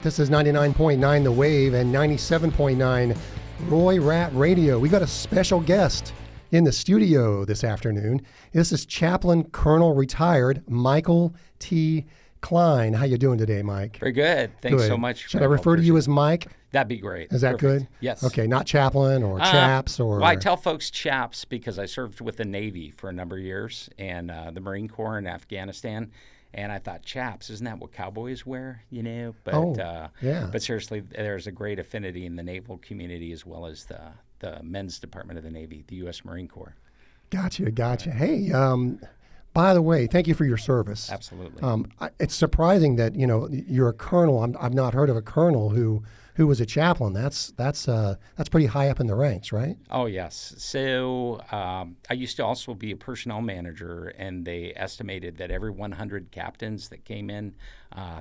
This is 99.9 The Wave and 97.9 Roy Rat Radio. We got a special guest in the studio this afternoon. This is Chaplain Colonel Retired Michael T. Klein. How you doing today, Mike? Very good. Thanks so much. Should I refer to you as Mike? That'd be great. Is that Perfect. good? Yes. Okay, not chaplain or chaps or... Well, I tell folks chaps because I served with the Navy for a number of years and the Marine Corps in Afghanistan. And I thought, chaps, isn't that what cowboys wear, you know? But, yeah. But seriously, there's a great affinity in the naval community as well as the men's department of the Navy, the U.S. Marine Corps. Gotcha. Hey, by the way, thank you for your service. Absolutely. It's surprising that, you're a colonel. I've not heard of a colonel who was a chaplain. That's pretty high up in the ranks, right? Oh, yes. So I used to also be a personnel manager, and they estimated that every 100 captains that came in,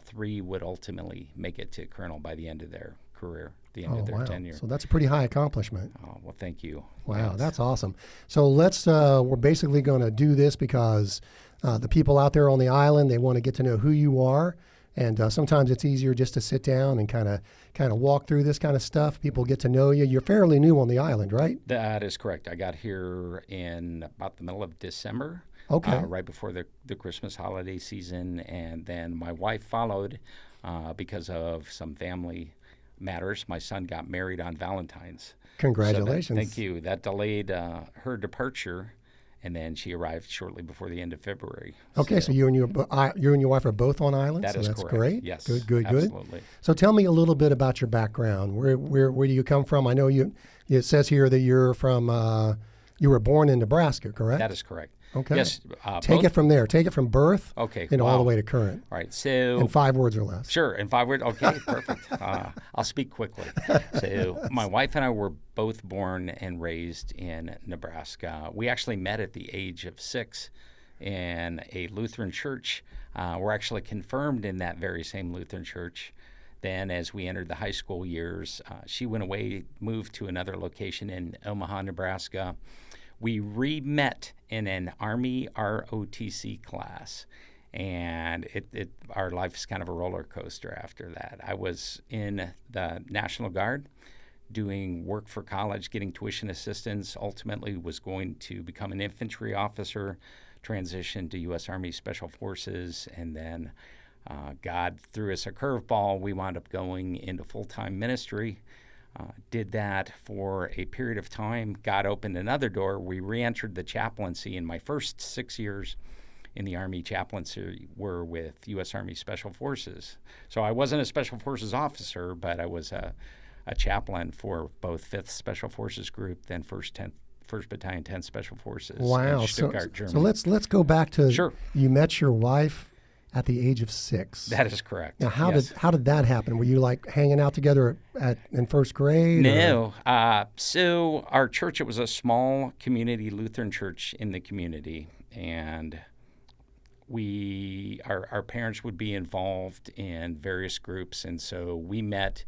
3 would ultimately make it to colonel by the end of their career, the end of their tenure. So that's a pretty high accomplishment. Oh, well, thank you. Wow, Yes. That's awesome. So we're basically going to do this because the people out there on the island, they want to get to know who you are. And sometimes it's easier just to sit down and kind of walk through this kind of stuff. People get to know you. You're fairly new on the island, right? That is correct. I got here in about the middle of December. Okay. Right before the Christmas holiday season. And then my wife followed because of some family matters. My son got married on Valentine's. Congratulations. Thank you. That delayed her departure. And then she arrived shortly before the end of February. Okay, so you and your wife are both on island. That so is that's correct. great. Yes, Good. absolutely. So tell me a little bit about your background. Where do you come from? I know it says here that you're from. You were born in Nebraska, correct? That is correct. Okay. Yes. Take it from there. Take it from birth. Okay. All the way to current. All right. So. In 5 words or less. Sure. In 5 words. Okay. Perfect. I'll speak quickly. So my wife and I were both born and raised in Nebraska. We actually met at the age of 6 in a Lutheran church. We're actually confirmed in that very same Lutheran church. Then as we entered the high school years, she went away, moved to another location in Omaha, Nebraska. We re-met in an Army ROTC class, and our life's kind of a roller coaster after that. I was in the National Guard doing work for college, getting tuition assistance, ultimately was going to become an infantry officer, transition to U.S. Army Special Forces, and then God threw us a curveball. We wound up going into full-time ministry. Did that for a period of time. God opened another door. We re-entered the chaplaincy. In my first 6 years in the Army chaplaincy were with U.S. Army Special Forces. So I wasn't a Special Forces officer, but I was a chaplain for both 5th Special Forces Group, then 1st Battalion, 10th Special Forces Wow. in Stuttgart, Germany. So let's go back to Sure. You met your wife at the age of 6. That is correct. Now, how Yes. did that happen? Were you like hanging out together in first grade? No. So our church, it was a small community Lutheran church in the community, and our parents would be involved in various groups, and so we met.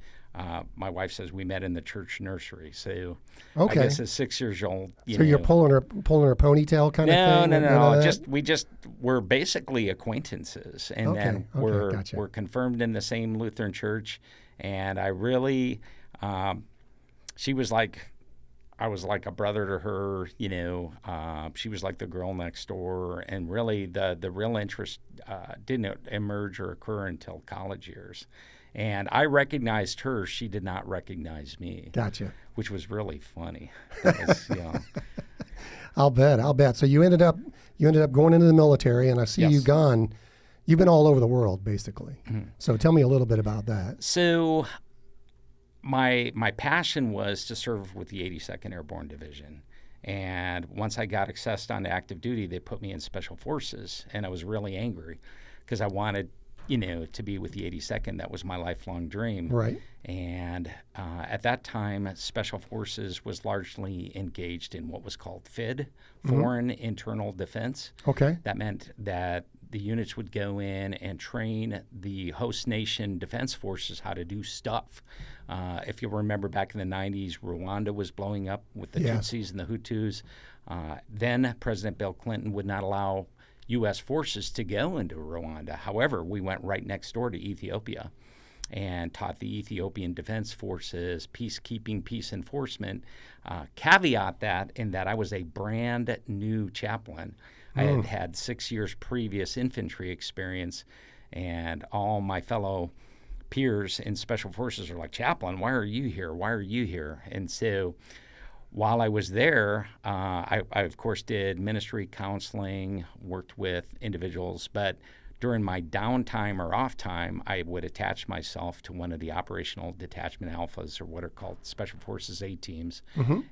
My wife says we met in the church nursery. So Okay. I guess at 6 years old. You're pulling her ponytail kind of thing? No. We just were basically acquaintances, and then gotcha. we're confirmed in the same Lutheran church. And I really, she was like, I was like a brother to her. She was like the girl next door, and really the real interest didn't emerge or occur until college years. And I recognized her; she did not recognize me. Gotcha. Which was really funny. Because, I'll bet. So you ended up going into the military, and I see Yes. you've been all over the world, basically. Mm-hmm. So tell me a little bit about that. So my passion was to serve with the 82nd Airborne Division. And once I got accessed onto active duty, they put me in Special Forces, and I was really angry because I wanted to be with the 82nd. That was my lifelong dream. Right. And at that time, Special Forces was largely engaged in what was called FID, Foreign Internal Defense. Okay. That meant that the units would go in and train the host nation defense forces how to do stuff. If you'll remember back in the 90s, Rwanda was blowing up with the Yes. Tutsis and the Hutus. Then President Bill Clinton would not allow U.S. forces to go into Rwanda. However, we went right next door to Ethiopia. and taught the Ethiopian Defense Forces peacekeeping, peace enforcement. Caveat that in that I was a brand new chaplain. I had had 6 years previous infantry experience, and all my fellow peers in Special Forces are like, "Chaplain, why are you here? Why are you here?" And so while I was there, I of course did ministry counseling, worked with individuals, but during my downtime or off time, I would attach myself to one of the operational detachment alphas, or what are called Special Forces A teams,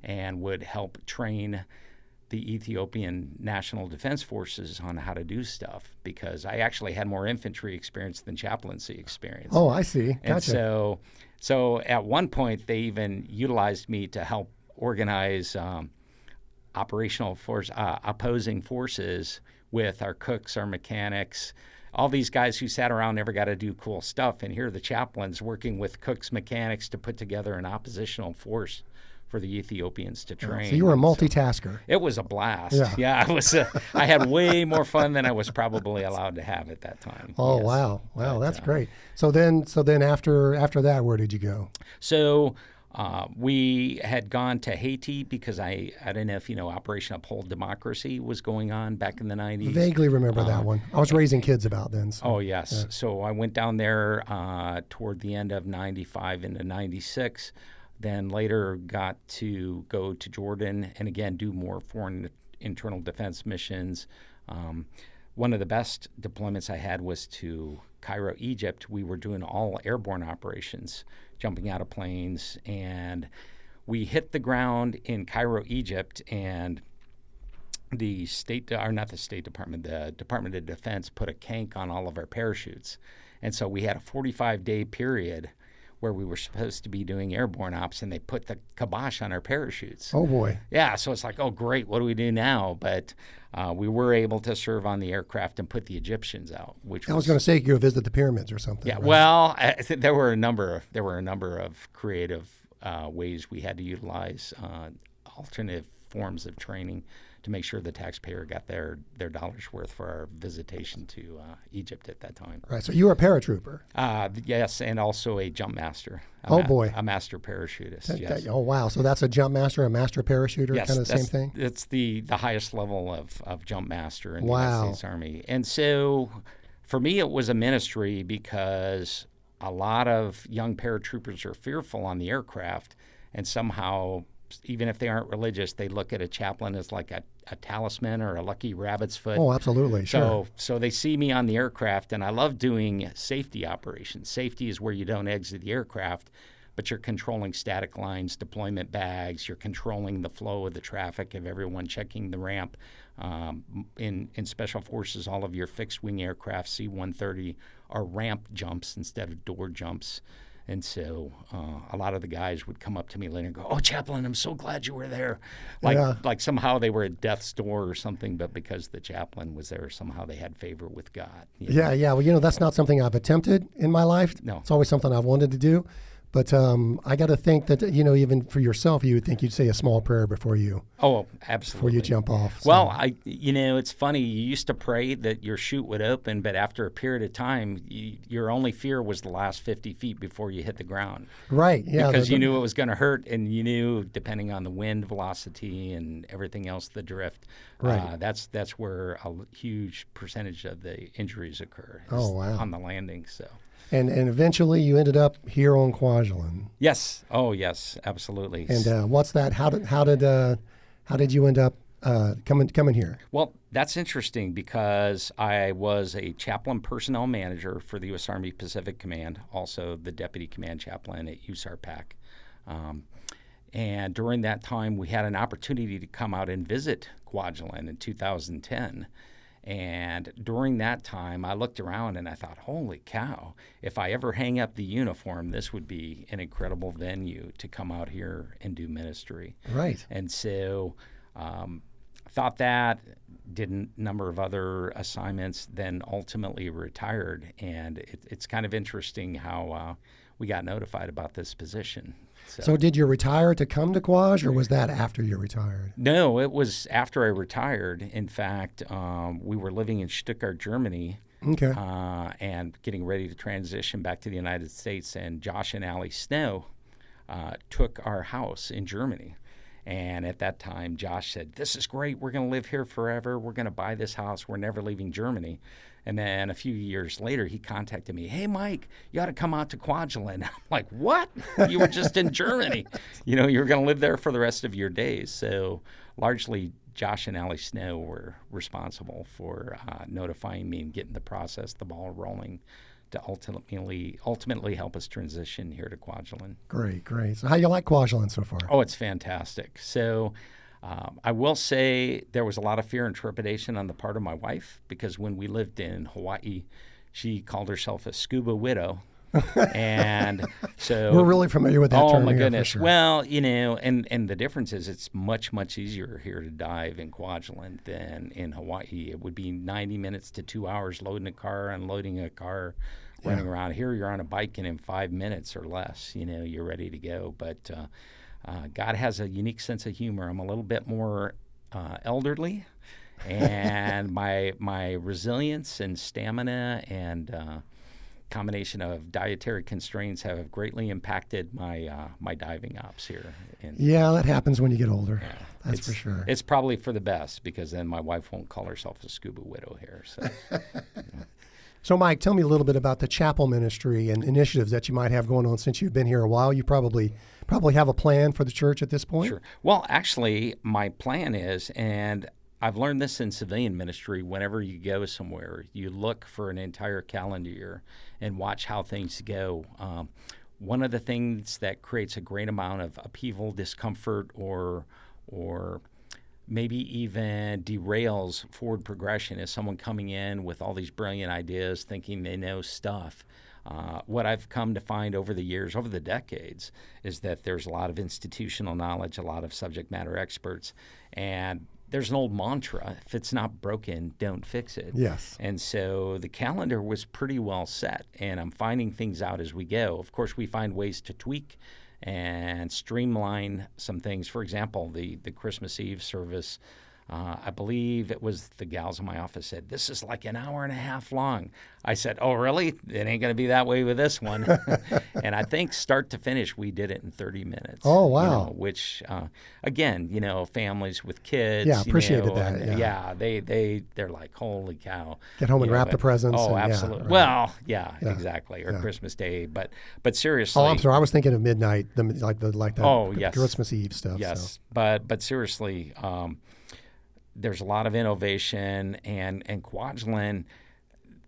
and would help train the Ethiopian National Defense Forces on how to do stuff, because I actually had more infantry experience than chaplaincy experience. Oh, I see. Gotcha. And so at one point, they even utilized me to help organize operational force, opposing forces with our cooks, our mechanics, all these guys who sat around never got to do cool stuff. And here are the chaplains working with cooks, mechanics to put together an oppositional force for the Ethiopians to train. So you were a multitasker. It was a blast. Yeah. It was. I had way more fun than I was probably allowed to have at that time. Oh, Yes. wow. Wow, that's great. So then after that, where did you go? So we had gone to Haiti because I don't know if you know Operation Uphold Democracy was going on back in the 90s. Vaguely remember that one. I was raising kids about then. So. Oh, yes. Yeah. So I went down there toward the end of 95 into 96, then later got to go to Jordan and again do more foreign internal defense missions. One of the best deployments I had was to Cairo, Egypt. We were doing all airborne operations, jumping out of planes, and we hit the ground in Cairo, Egypt, and the Department of Defense put a cank on all of our parachutes. And so we had a 45-day period where we were supposed to be doing airborne ops, and they put the kibosh on our parachutes. Oh, boy. Yeah, so it's like, oh, great, what do we do now? But we were able to serve on the aircraft and put the Egyptians out. I was going to say you go visit the pyramids or something. Yeah, right? well, there were a number of creative ways we had to utilize alternative forms of training to make sure the taxpayer got their dollar's worth for our visitation to Egypt at that time. Right. So you were a paratrooper. Yes, and also a jump master. Boy. A master parachutist. Yes. Oh, wow. So that's a jump master, a master parachuter, yes, kind of the same thing? It's the highest level of jump master in the Wow. United States Army. And so for me, it was a ministry because a lot of young paratroopers are fearful on the aircraft, and somehow, even if they aren't religious, they look at a chaplain as like a talisman or a lucky rabbit's foot. Oh, absolutely. Sure. So they see me on the aircraft, and I love doing safety operations. Safety is where you don't exit the aircraft, but you're controlling static lines, deployment bags. You're controlling the flow of the traffic of everyone checking the ramp. In Special Forces, all of your fixed-wing aircraft, C-130, are ramp jumps instead of door jumps. And so a lot of the guys would come up to me later and go, "Oh, chaplain, I'm so glad you were there." Like somehow they were at death's door or something, but because the chaplain was there, somehow they had favor with God. Yeah. Well, that's not something I've attempted in my life. No. It's always something I've wanted to do. But I got to think that, even for yourself, you would think you'd say a small prayer before you. Oh, absolutely. Before you jump off. So. Well, it's funny. You used to pray that your chute would open, but after a period of time, your only fear was the last 50 feet before you hit the ground. Right. Yeah. Because you knew it was going to hurt, and you knew, depending on the wind velocity and everything else, the drift. Right. That's where a huge percentage of the injuries occur. Oh, wow. On the landing. So. And eventually you ended up here on Kwajalein. Yes. Oh, yes. Absolutely. And what's that? How did you end up coming here? Well, that's interesting because I was a chaplain personnel manager for the U.S. Army Pacific Command, also the deputy command chaplain at USARPAC. And during that time, we had an opportunity to come out and visit Kwajalein in 2010. And during that time, I looked around and I thought, holy cow, if I ever hang up the uniform, this would be an incredible venue to come out here and do ministry. Right. And so thought that, did a number of other assignments, then ultimately retired. And it's kind of interesting how we got notified about this position. So did you retire to come to Kwaj, or was that after you retired? No, it was after I retired. In fact, we were living in Stuttgart, Germany, Okay. and getting ready to transition back to the United States. And Josh and Allie Snow took our house in Germany. And at that time, Josh said, "This is great. We're going to live here forever. We're going to buy this house. We're never leaving Germany." And then a few years later, he contacted me. "Hey, Mike, you ought to come out to Kwajalein." I'm like, "What? You were just in Germany. You know, you're going to live there for the rest of your days." So largely, Josh and Allie Snow were responsible for notifying me and getting the ball rolling, to ultimately help us transition here to Kwajalein. Great, great. So how you like Kwajalein so far? Oh, it's fantastic. So I will say there was a lot of fear and trepidation on the part of my wife, because when we lived in Hawaii, she called herself a scuba widow. And so we're really familiar with that term. Oh my here, goodness. for sure. Well, you know, and the difference is it's much, much easier here to dive in Kwajalein than in Hawaii. It would be 90 minutes to 2 hours loading a car, unloading a car, running around. Here you're on a bike, and in 5 minutes or less, you know, you're ready to go. But God has a unique sense of humor. I'm a little bit more elderly, and my resilience and stamina and combination of dietary constraints have greatly impacted my diving ops here. Yeah, that happens when you get older. Yeah, that's for sure. It's probably for the best, because then my wife won't call herself a scuba widow here. So, So, Mike, tell me a little bit about the chapel ministry and initiatives that you might have going on since you've been here a while. You probably have a plan for the church at this point. Sure. Well, actually, my plan is, and I've learned this in civilian ministry, whenever you go somewhere, you look for an entire calendar year and watch how things go. One of the things that creates a great amount of upheaval, discomfort, or maybe even derails forward progression is someone coming in with all these brilliant ideas, thinking they know stuff. What I've come to find over the years, over the decades, is that there's a lot of institutional knowledge, a lot of subject matter experts, and there's an old mantra: if it's not broken, don't fix it. Yes. And so the calendar was pretty well set, and I'm finding things out as we go. Of course, we find ways to tweak and streamline some things. For example, the Christmas Eve service, I believe it was the gals in my office said, "This is like an hour and a half long." I said, "Oh, really? It ain't going to be that way with this one." And I think start to finish, we did it in 30 minutes. Oh, wow. You know, which, again, you know, families with kids. Yeah, appreciated you know, that. And, yeah, they're like, "Holy cow." Get home and wrap but, the presents. Oh, and, absolutely. Yeah, right. Well, yeah, exactly. Or Christmas Day. But seriously. Oh, I'm sorry. I was thinking of midnight, like that. Oh, yes. Christmas Eve stuff. Yes. So. But seriously, there's a lot of innovation, and Kwajalein,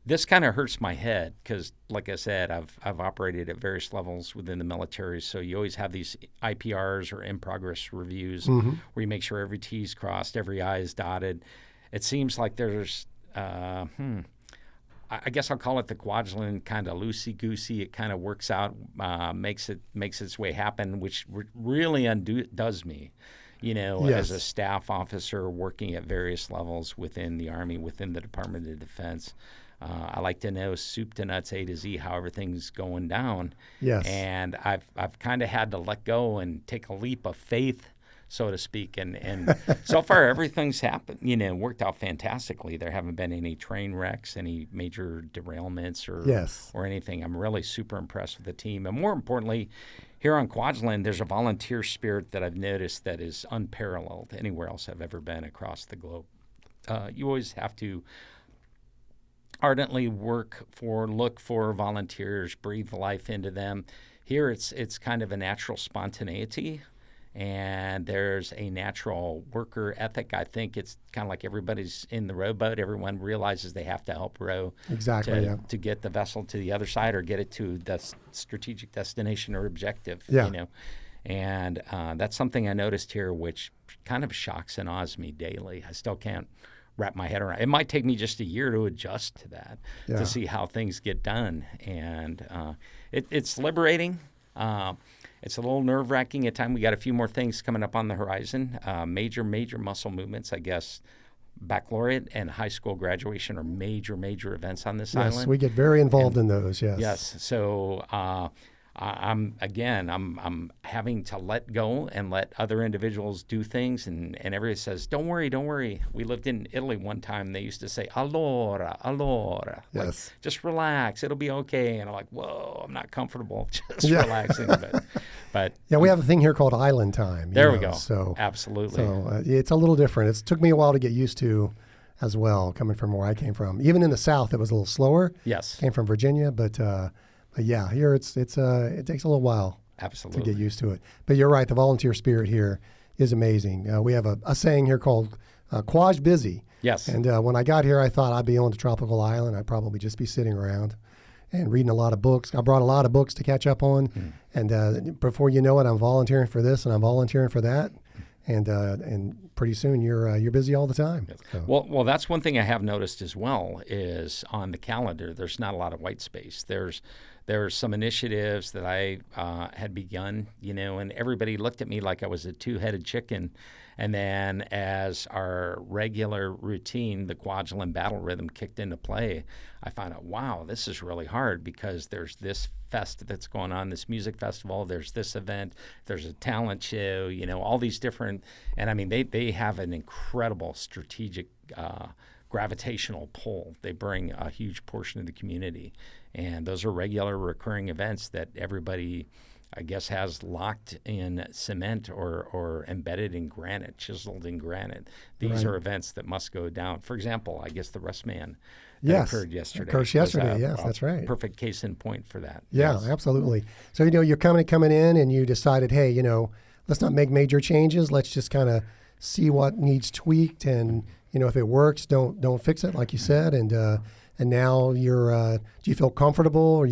this kind of hurts my head because, like I said, I've operated at various levels within the military, so you always have these IPRs, or in-progress reviews, where you make sure every T is crossed, every I is dotted. It seems like there's, I guess I'll call it the Kwajalein kind of loosey-goosey. It kind of works out, makes its way happen, which really undoes me. You know, Yes. as a staff officer working at various levels within the Army, within the Department of Defense, I like to know soup to nuts, A to Z, how everything's going down. Yes. And I've kind of had to let go and take a leap of faith, so to speak. And so far, everything's happened, you know, worked out fantastically. There haven't been any train wrecks, any major derailments or anything. I'm really super impressed with the team. And more importantly, here on Kwajalein, there's a volunteer spirit that I've noticed that is unparalleled anywhere else I've ever been across the globe. You always have to ardently look for volunteers, breathe life into them. Here, it's kind of a natural spontaneity, and there's a natural worker ethic. I think it's kind of like everybody's in the rowboat. Everyone realizes they have to help row to get the vessel to the other side or get it to the strategic destination or objective. Yeah. You know, and that's something I noticed here, which kind of shocks and awes me daily. I still can't wrap my head around. It might take me just a year to adjust to that, to see how things get done, and it's liberating. It's a little nerve-wracking at times. We got a few more things coming up on the horizon. Major muscle movements, I guess. Baccalaureate and high school graduation are major events on this island. Yes, we get very involved in those, yes. Yes. So I'm having to let go and let other individuals do things, and everybody says, don't worry. We lived in Italy one time. They used to say, allora, like, Yes. just relax, it'll be okay. And I'm like, whoa, I'm not comfortable just relaxing. But Yeah, we have a thing here called island time. There we go. So absolutely. So it's a little different. It took me a while to get used to as well, coming from where I came from. Even in the South, it was a little slower. Yes. Came from Virginia, but yeah, here it takes a little while Absolutely. to get used to it. But you're right, the volunteer spirit here is amazing. We have a saying here called "quaj busy." Yes. And when I got here, I thought I'd be on the tropical island. I'd probably just be sitting around and reading a lot of books. I brought a lot of books to catch up on, and before you know it, I'm volunteering for this and I'm volunteering for that, and pretty soon you're busy all the time. Yes. So. Well, that's one thing I have noticed as well is on the calendar, there's not a lot of white space. There's some initiatives that I had begun, and everybody looked at me like I was a two-headed chicken. And then as our regular routine, the Kwajalein battle rhythm kicked into play, I found out, wow, this is really hard because there's this fest that's going on, this music festival, there's this event, there's a talent show, all these different, and I mean, they have an incredible strategic gravitational pull. They bring a huge portion of the community. And those are regular recurring events that everybody, I guess, has locked in cement or embedded in granite, chiseled in granite. These are events that must go down. For example, I guess the Rust Man that occurred yesterday. Yes, that's right. Perfect case in point for that. Yeah, yes. Absolutely. So, you're coming in and you decided, hey, let's not make major changes. Let's just kind of see what needs tweaked, and, if it works, don't fix it, like you said. And now you're, do you feel comfortable? Are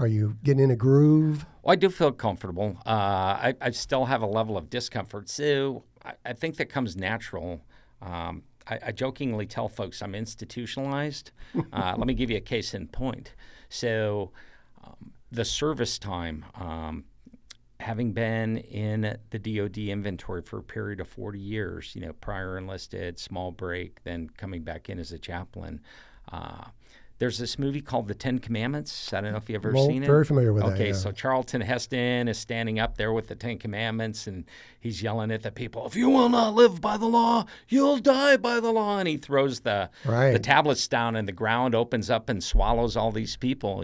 you getting in a groove? Well, I do feel comfortable. I still have a level of discomfort. So I think that comes natural. I jokingly tell folks I'm institutionalized. Let me give you a case in point. So the service time, having been in the DoD inventory for a period of 40 years, prior enlisted, small break, then coming back in as a chaplain, there's this movie called The Ten Commandments. I don't know if you've ever seen it. Very familiar with that. Okay, yeah. So Charlton Heston is standing up there with the Ten Commandments, and he's yelling at the people, if you will not live by the law, you'll die by the law. And he throws the tablets down, and the ground opens up and swallows all these people,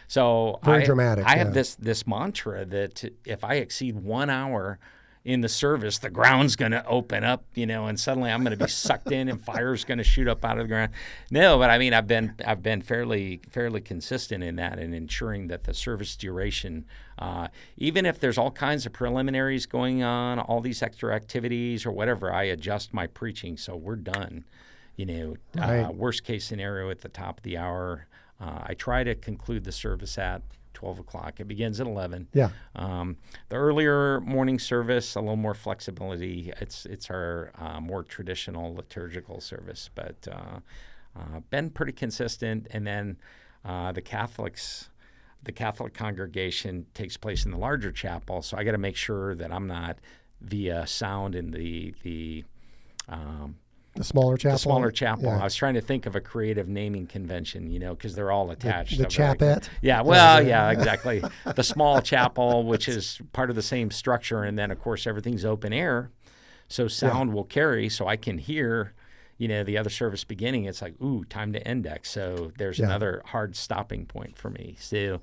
So very dramatic. I have this mantra that if I exceed 1 hour in the service, the ground's going to open up, and suddenly I'm going to be sucked in, and fire's going to shoot up out of the ground. No, but I mean, I've been fairly consistent in that, and ensuring that the service duration, even if there's all kinds of preliminaries going on, all these extra activities or whatever, I adjust my preaching so we're done. Worst case scenario at the top of the hour. I try to conclude the service at 12 o'clock. It begins at 11. Yeah. The earlier morning service, a little more flexibility. It's our more traditional liturgical service, but been pretty consistent. And then the Catholic congregation takes place in the larger chapel, so I got to make sure that I'm not via sound in the smaller chapel. The smaller chapel. Yeah. I was trying to think of a creative naming convention, because they're all attached. The chapette. Yeah, exactly. The small chapel, which is part of the same structure, and then, of course, everything's open air, so sound will carry, so I can hear, the other service beginning. It's like, ooh, time to index. So there's another hard stopping point for me. So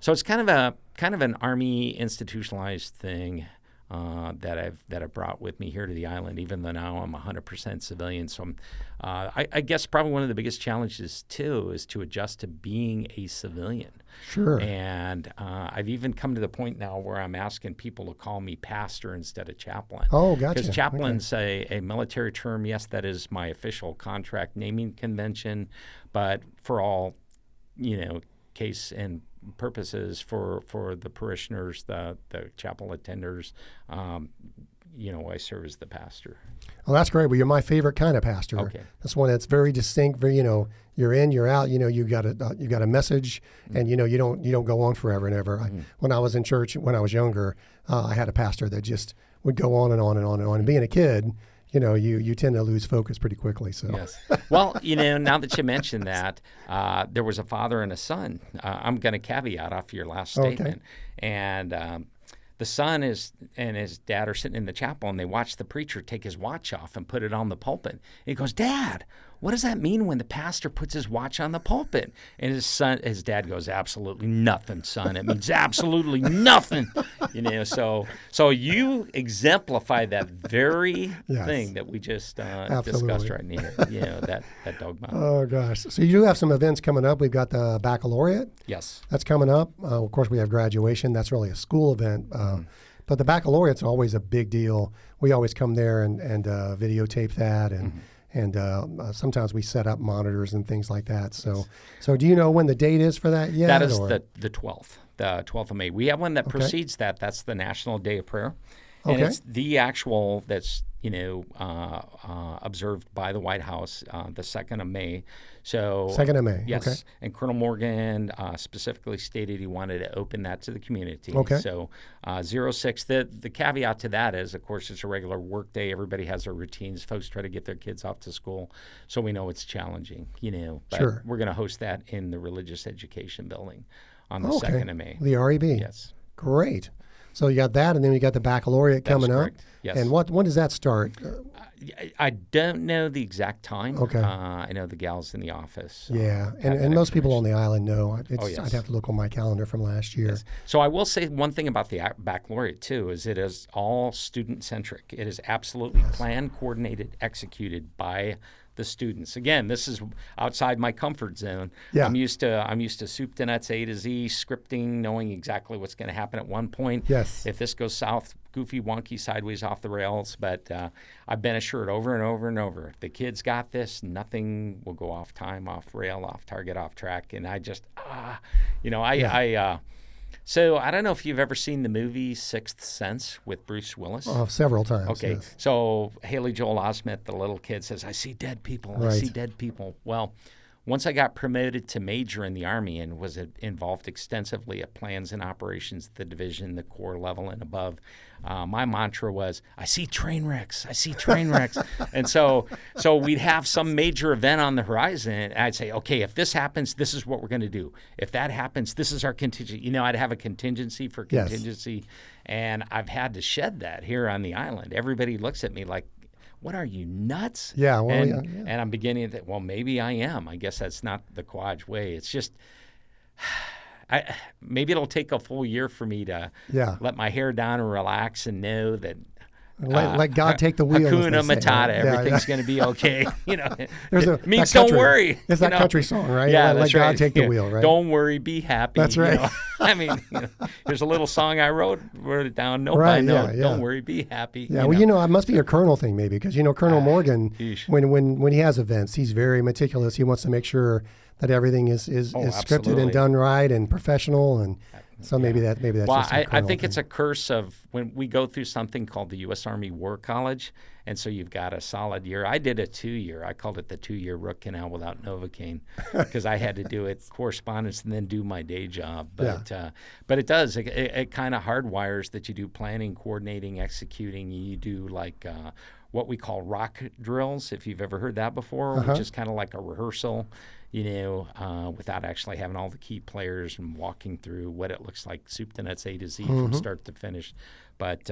it's kind of an Army institutionalized thing. That I've brought with me here to the island, even though now I'm 100% civilian. So I guess probably one of the biggest challenges too is to adjust to being a civilian. Sure. And I've even come to the point now where I'm asking people to call me pastor instead of chaplain. Oh, gotcha. Because chaplain's a military term. Yes, that is my official contract naming convention, but for all case and purposes for the parishioners, the chapel attenders, I serve as the pastor. Well, that's great. Well, you're my favorite kind of pastor. Okay. That's one that's very distinct. Very, you're in, you're out. You got a message, and you don't go on forever and ever. When I was in church, when I was younger, I had a pastor that just would go on and on and on and on. And being a kid, you tend to lose focus pretty quickly. So Yes. Well, now that you mentioned that, there was a father and a son. I'm going to caveat off your last statement. And the son and his dad are sitting in the chapel, and they watch the preacher take his watch off and put it on the pulpit. And he goes, "Dad, what does that mean when the pastor puts his watch on the pulpit?" And his dad goes, "Absolutely nothing, son. It means absolutely nothing." So you exemplify that very thing that we just discussed right here. That dogma. Oh gosh! So you do have some events coming up. We've got the baccalaureate. Yes. That's coming up. Of course, we have graduation. That's really a school event. But the baccalaureate's always a big deal. We always come there and videotape that, and sometimes we set up monitors and things like that. So do you know when the date is for that yet? That is the 12th, the 12th of May. We have one that precedes that. That's the National Day of Prayer. And it's the actual that's, observed by the White House the 2nd of May. So 2nd of May. Yes. Okay. And Colonel Morgan specifically stated he wanted to open that to the community. Okay. So 06, the caveat to that is, of course, it's a regular work day. Everybody has their routines. Folks try to get their kids off to school. So we know it's challenging, But Sure. we're going to host that in the Religious Education Building on the 2nd of May. The REB. Yes. Great. So you got that, and then we got the baccalaureate coming up. Yes. And when does that start? I don't know the exact time. Okay. I know the gals in the office. Yeah, and most people on the island know. I'd have to look on my calendar from last year. Yes. So I will say one thing about the baccalaureate, too, is it is all student-centric. It is absolutely planned, coordinated, executed by the students. Again, this is outside my comfort zone. Yeah. I'm used to soup to nuts, A to Z, scripting, knowing exactly what's going to happen at one point. Yes. If this goes south, goofy, wonky, sideways, off the rails. But I've been assured over and over and over, the kids got this. Nothing will go off time, off rail, off target, off track. And I just, So I don't know if you've ever seen the movie Sixth Sense with Bruce Willis. Several times. Okay, yes. So Haley Joel Osment, the little kid, says, "I see dead people. I Right. see dead people." Well, once I got promoted to major in the Army and was involved extensively at plans and operations at the division, the corps level and above, my mantra was, "I see train wrecks. I see train wrecks." And so we'd have some major event on the horizon, and I'd say, "Okay, if this happens, this is what we're going to do. If that happens, this is our contingency." I'd have a contingency for contingency, Yes. and I've had to shed that here on the island. Everybody looks at me like, "What are you, nuts?" Yeah, well, and I'm beginning to think, well, maybe I am. I guess that's not the Quaj way. It's just, maybe it'll take a full year for me to let my hair down and relax and know that let God take the wheel. Hakuna as they say, Matata. right? Everything's going to be okay. There's it means don't worry. It's that country song, right? Yeah, let that's God right. take the wheel, right? Don't worry, be happy. That's right. I mean, there's a little song I wrote it down note by note. Don't worry, be happy. Yeah, it must be a Colonel thing maybe, because Colonel Morgan, when he has events, he's very meticulous. He wants to make sure that everything is scripted and done right and professional, and so maybe that's well, just a I think thing. it's a curse of when we go through something called the U.S. Army War College, and so you've got a solid year. I did a 2-year. I called it the 2-year root canal without Novocaine because I had to do it correspondence and then do my day job. But it does. It kind of hardwires that you do planning, coordinating, executing. You do like what we call rock drills, if you've ever heard that before, which is kind of like a rehearsal. Without actually having all the key players and walking through what it looks like, soup to nuts, A to Z from start to finish. But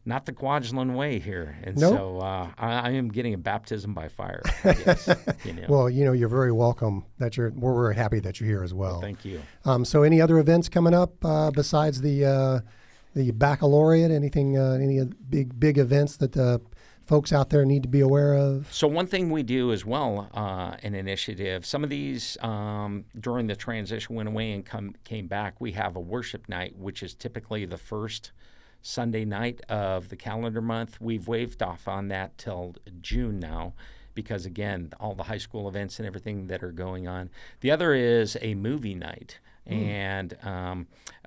not the Kwajalein way here. And so I am getting a baptism by fire, I guess. Well, you're very welcome. We're very happy that you're here as well. Thank you. So any other events coming up besides the baccalaureate? Anything? Any big events that folks out there need to be aware of? So one thing we do as well, an initiative, some of these during the transition went away and came back. We have a worship night, which is typically the first Sunday night of the calendar month. We've waived off on that till June now because, again, all the high school events and everything that are going on. The other is a movie night. And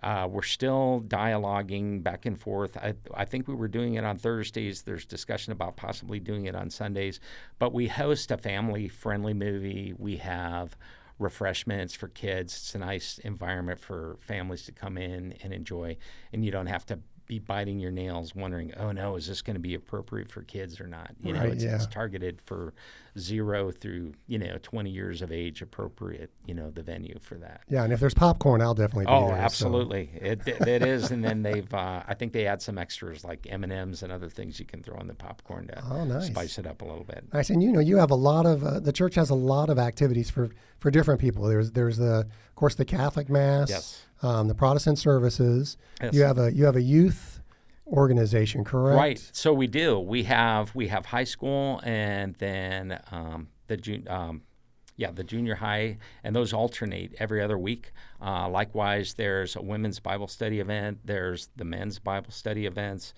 we're still dialoguing back and forth. I think we were doing it on Thursdays. There's discussion about possibly doing it on Sundays. But we host a family-friendly movie. We have refreshments for kids. It's a nice environment for families to come in and enjoy. And you don't have to be biting your nails wondering, oh no, is this going to be appropriate for kids or not? You know, Right, it's targeted for 0 through, 20 years of age appropriate, the venue for that. Yeah, and if there's popcorn, I'll definitely be there. Absolutely. It is. And then I think they add some extras like M&Ms and other things you can throw in the popcorn to spice it up a little bit. Nice. And you have a lot of, the church has a lot of activities for different people. There's of course, the Catholic Mass, Yes. The Protestant services. Yes. You have a youth organization, correct? Right. So we do. We have high school and then the junior high, and those alternate every other week. Likewise, there's a women's Bible study event. There's the men's Bible study events.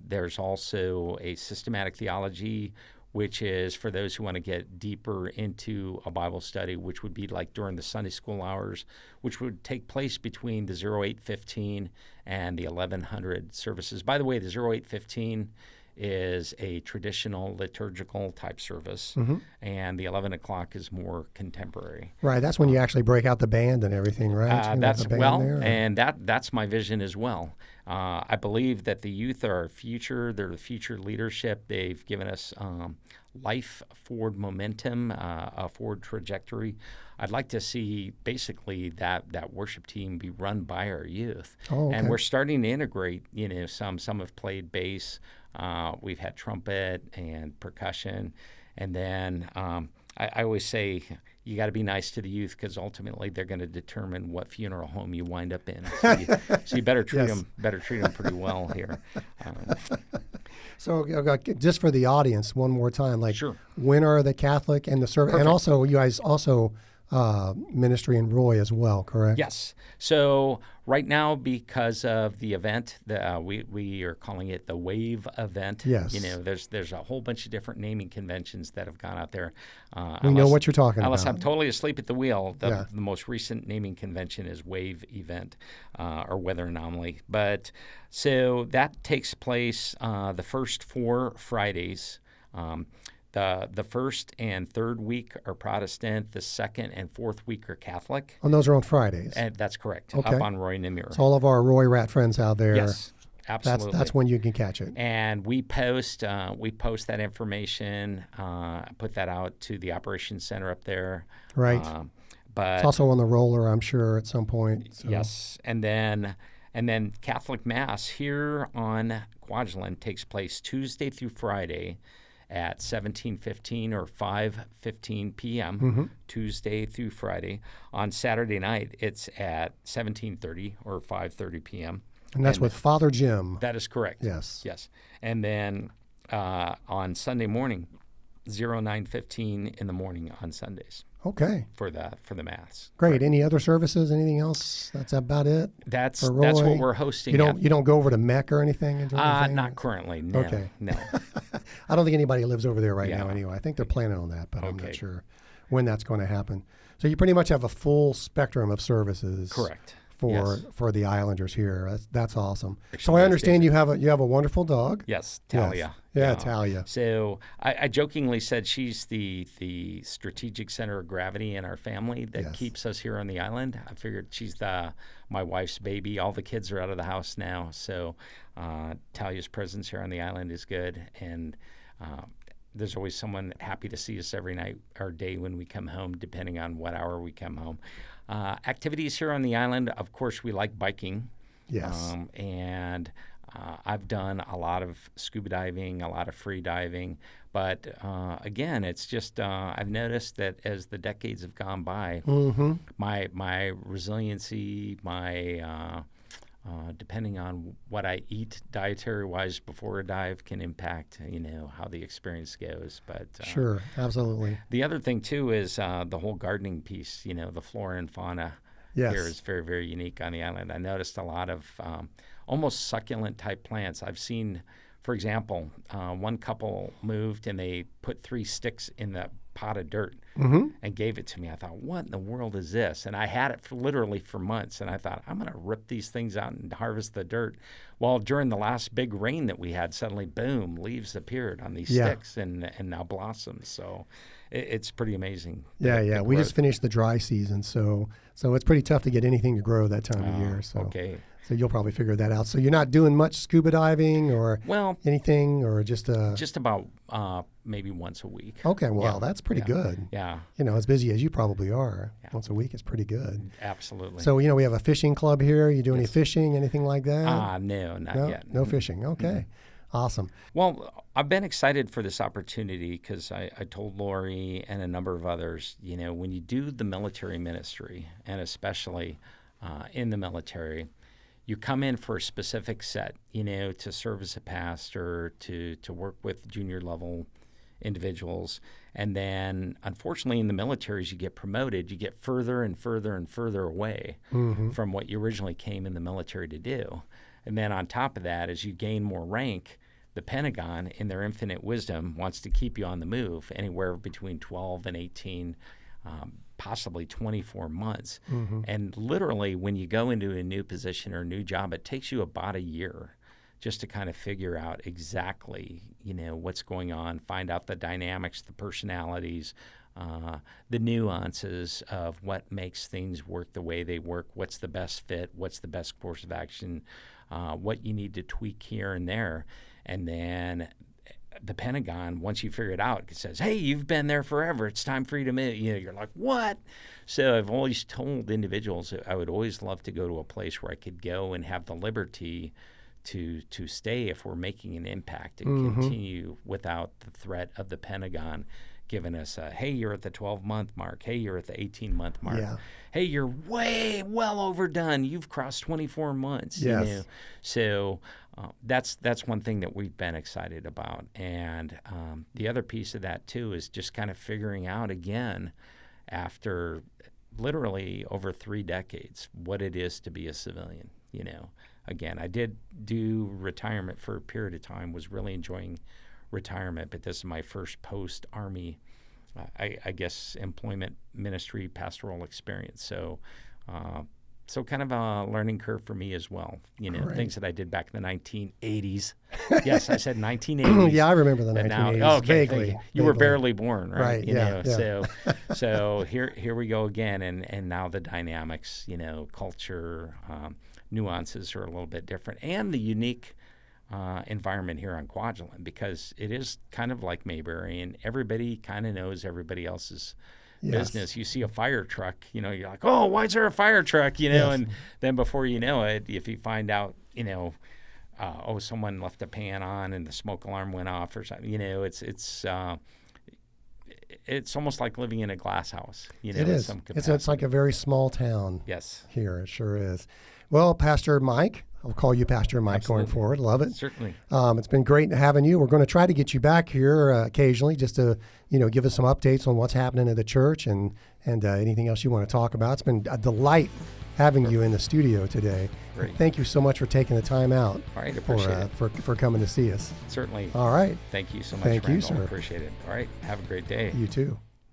There's also a systematic theology, which is for those who want to get deeper into a Bible study, which would be like during the Sunday school hours, which would take place between the 08:15 and the 1100 services. By the way, the 08:15 is a traditional liturgical type service, and the 11 o'clock is more contemporary. Right, that's when you actually break out the band and everything, right? That's my vision as well. I believe that the youth are our future. They're the future leadership. They've given us life, forward momentum, a forward trajectory. I'd like to see basically that worship team be run by our youth. Oh, okay. And we're starting to integrate, some have played bass. We've had trumpet and percussion. And then I always say you got to be nice to the youth because ultimately they're going to determine what funeral home you wind up in. So you better treat them pretty well here. So just for the audience, one more time, Sure. When are the Catholic and the service? And also, you guys also ministry in Roy as well, correct? Yes. So right now, because of the event, we are calling it the Wave event. Yes. There's a whole bunch of different naming conventions that have gone out there. We know what you're talking unless about. I'm totally asleep at the wheel, the most recent naming convention is Wave event or Weather Anomaly. But so that takes place the first 4 Fridays. The first and third week are Protestant. The second and fourth week are Catholic. And those are on Fridays. And that's correct. Okay. Up on Roy Namur. So all of our Roy Rat friends out there. Yes, absolutely. That's when you can catch it. And we post that information, put that out to the operations center up there. Right. But it's also on the roller, I'm sure, at some point. So. Yes, and then Catholic Mass here on Kwajalein takes place Tuesday through Friday at 17:15 or 5:15 p.m. Tuesday through Friday. On Saturday night, it's at 17:30 or 5:30 p.m. And that's with Father Jim. That is correct. Yes. Yes. And then on Sunday morning, 09:15 in the morning on Sundays. Okay. For the Mass. Great. Right. Any other services? Anything else? That's about it. That's what we're hosting. You don't go over to Mech or anything? Not currently. No. Okay. No. I don't think anybody lives over there right now. Anyway, I think they're planning on that, but I'm not Okay. sure when that's going to happen. So you pretty much have a full spectrum of services. Correct. For the Islanders here. That's awesome. So I understand you have a wonderful dog. Yes, Talia. Yeah, Talia. So I jokingly said she's the strategic center of gravity in our family that keeps us here on the island. I figured she's my wife's baby. All the kids are out of the house now, so Talia's presence here on the island is good, and there's always someone happy to see us every night or day when we come home, depending on what hour we come home. Activities here on the island, of course, we like biking. Yes. And I've done a lot of scuba diving, a lot of free diving. But again, it's just I've noticed that as the decades have gone by, my resiliency, my depending on what I eat dietary-wise before a dive can impact, how the experience goes. But sure, absolutely. The other thing, too, is the whole gardening piece, the flora and fauna here is very, very unique on the island. I noticed a lot of almost succulent-type plants. I've seen, for example, one couple moved and they put 3 sticks in the pot of dirt and gave it to me. I thought, what in the world is this? And I had it literally for months, and I thought, I'm going to rip these things out and harvest the dirt. Well, during the last big rain that we had, suddenly, boom, leaves appeared on these sticks and now blossoms. So it's pretty amazing. Yeah. We just finished the dry season, so it's pretty tough to get anything to grow that time of year. So. Okay. So you'll probably figure that out. So you're not doing much scuba diving or Well, anything, or just just about maybe once a week. Okay, well, Yeah. that's pretty Yeah. good. Yeah, As busy as you probably are, Yeah. once a week is pretty good. absolutely. So, we have a fishing club here. You do any Yes. fishing, anything like that? No, not no, yet. no fishing. Okay, awesome. Well, I've been excited for this opportunity because I told Lori and a number of others, when you do the military ministry, and especially in the military, you come in for a specific set, to serve as a pastor, to work with junior level individuals. And then, unfortunately, in the military, as you get promoted, you get further and further and further away from what you originally came in the military to do. And then on top of that, as you gain more rank, the Pentagon, in their infinite wisdom, wants to keep you on the move anywhere between 12 and 18, possibly 24 months. And literally, when you go into a new position or a new job, it takes you about a year just to kind of figure out exactly, what's going on, find out the dynamics, the personalities, the nuances of what makes things work the way they work, what's the best fit, what's the best course of action, what you need to tweak here and there. And then the Pentagon, once you figure it out, it says, hey, you've been there forever. It's time for you to move. You're like, what? So I've always told individuals that I would always love to go to a place where I could go and have the liberty to stay if we're making an impact and continue without the threat of the Pentagon giving us a, hey, you're at the 12-month mark. Hey, you're at the 18-month mark. Yeah. Hey, you're way well overdone. You've crossed 24 months. Yes. So that's one thing that we've been excited about. And the other piece of that, too, is just kind of figuring out again, after literally over 3 decades, what it is to be a civilian. Again, I did do retirement for a period of time, was really enjoying retirement, but this is my first post-Army, I guess, employment ministry pastoral experience. So kind of a learning curve for me as well. Great. Things that I did back in the 1980s. Yes, I said 1980s. Yeah, I remember the But 1980s. now, okay, vaguely. you were vaguely. barely born, right? Right, yeah. So here we go again, and now the dynamics, culture, nuances are a little bit different, and the unique environment here on Kwajalein, because it is kind of like Mayberry, and everybody kind of knows everybody else's business. You see a fire truck, you're like, oh, why is there a fire truck? And then before you know it, if you find out, someone left a pan on and the smoke alarm went off or something, it's almost like living in a glass house. It is. It's like a very small town. Yes. Here, it sure is. Well, Pastor Mike, I'll call you Pastor Mike going forward. Love it. Certainly. It's been great having you. We're going to try to get you back here occasionally, just to give us some updates on what's happening at the church and anything else you want to talk about. It's been a delight having you in the studio today. Great. Thank you so much for taking the time out. All right, appreciate it. For coming to see us. Certainly. All right. Thank you so much, Thank you, Randall. sir. Appreciate it. All right, have a great day. You too.